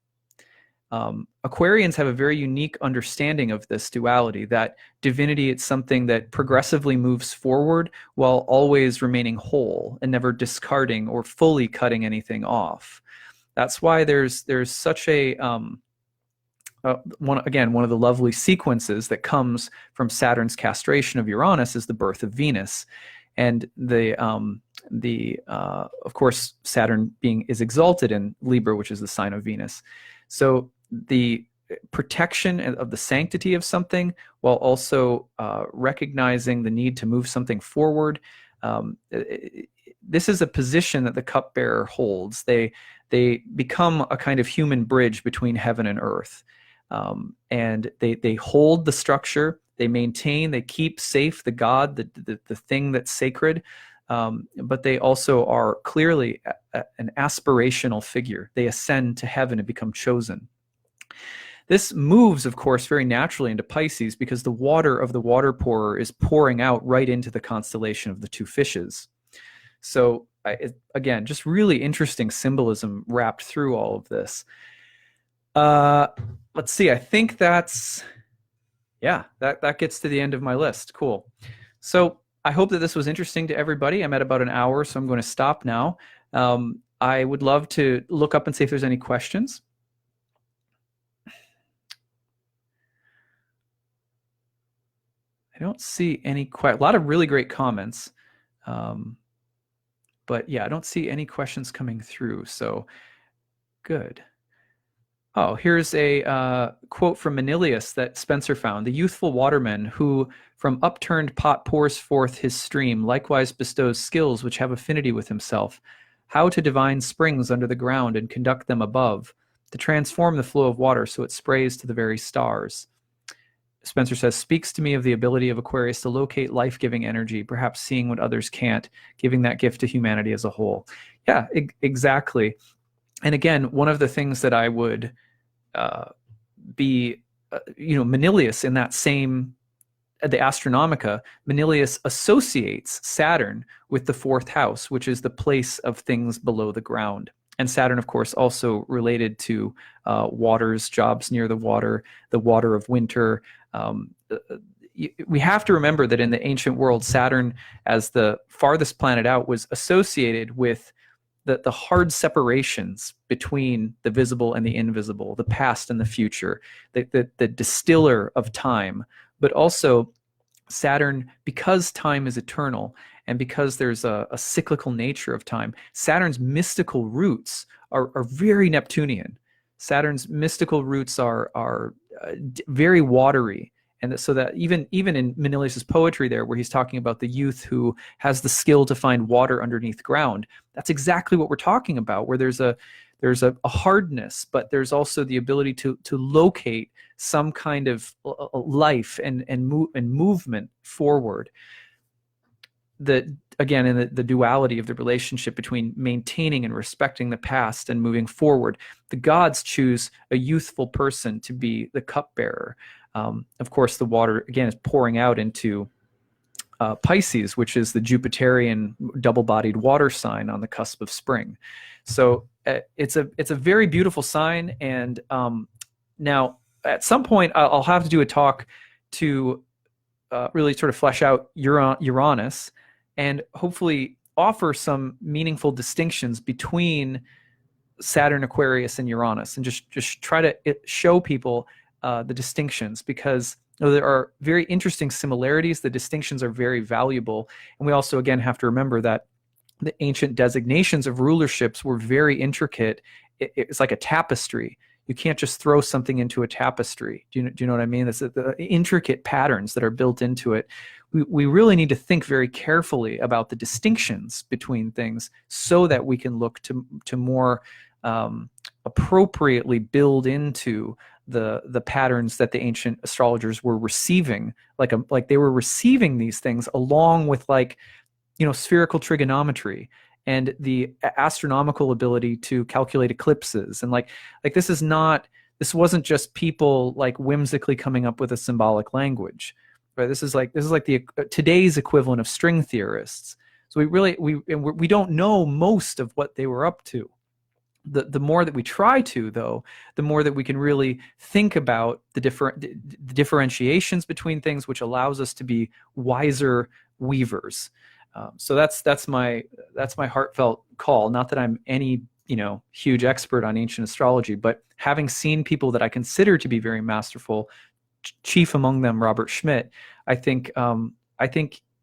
Aquarians have a very unique understanding of this duality, that divinity is something that progressively moves forward while always remaining whole and never discarding or fully cutting anything off. That's why there's such a one of the lovely sequences that comes from Saturn's castration of Uranus is the birth of Venus, and of course Saturn is exalted in Libra, which is the sign of Venus. So the protection of the sanctity of something while also recognizing the need to move something forward. This is a position that the cupbearer holds. They become a kind of human bridge between heaven and earth. And they hold the structure, they maintain, they keep safe the god, the thing that's sacred, but they also are clearly an aspirational figure. They ascend to heaven and become chosen. This moves, of course, very naturally into Pisces because the water of the water pourer is pouring out right into the constellation of the two fishes. So again, just really interesting symbolism wrapped through all of this. Let's see. I think that gets to the end of my list. Cool. So I hope that this was interesting to everybody. I'm at about an hour, so I'm going to stop now. I would love to look up and see if there's any questions. I don't see any a lot of really great comments. But yeah, I don't see any questions coming through. So good. Oh, here's a quote from Manilius that Spencer found. The youthful waterman who from upturned pot pours forth his stream likewise bestows skills which have affinity with himself, how to divine springs under the ground and conduct them above, to transform the flow of water so it sprays to the very stars. Spencer says, speaks to me of the ability of Aquarius to locate life-giving energy, perhaps seeing what others can't, giving that gift to humanity as a whole. Yeah, exactly. And again, one of the things that I would Manilius in that same, the Astronomica, Manilius associates Saturn with the fourth house, which is the place of things below the ground. And Saturn, of course, also related to waters, jobs near the water of winter. We have to remember that in the ancient world, Saturn, as the farthest planet out, was associated with the hard separations between the visible and the invisible, the past and the future, the distiller of time. But also Saturn, because time is eternal and because there's a cyclical nature of time, Saturn's mystical roots are very Neptunian. Saturn's mystical roots are very watery. And so that even in Manilius's poetry there, where he's talking about the youth who has the skill to find water underneath ground, that's exactly what we're talking about, where there's a hardness, but there's also the ability to locate some kind of life and movement forward. Again, in the duality of the relationship between maintaining and respecting the past and moving forward, the gods choose a youthful person to be the cupbearer. Of course, the water, again, is pouring out into Pisces, which is the Jupiterian double-bodied water sign on the cusp of spring. So it's a very beautiful sign. And now, at some point, I'll have to do a talk to really sort of flesh out Uranus and hopefully offer some meaningful distinctions between Saturn, Aquarius, and Uranus, and just try to show people the distinctions, because there are very interesting similarities. The distinctions are very valuable, and we also again have to remember that the ancient designations of rulerships were very intricate. It's like a tapestry. You can't just throw something into a tapestry. Do you know what I mean? It's the intricate patterns that are built into it. We really need to think very carefully about the distinctions between things so that we can look to more appropriately build into the patterns that the ancient astrologers were receiving. Like they were receiving these things along with, like, spherical trigonometry and the astronomical ability to calculate eclipses. And like this wasn't just people like whimsically coming up with a symbolic language, right? This is like the today's equivalent of string theorists. So we don't know most of what they were up to. The more that we try to, though, the more that we can really think about the differentiations between things, which allows us to be wiser weavers. So that's my heartfelt call. Not that I'm any huge expert on ancient astrology, but having seen people that I consider to be very masterful, chief among them Robert Schmidt, I think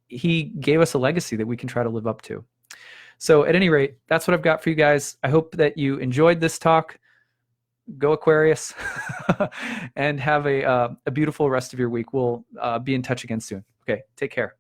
he gave us a legacy that we can try to live up to. So at any rate, that's what I've got for you guys. I hope that you enjoyed this talk. Go Aquarius, and have a beautiful rest of your week. We'll be in touch again soon. Okay, take care.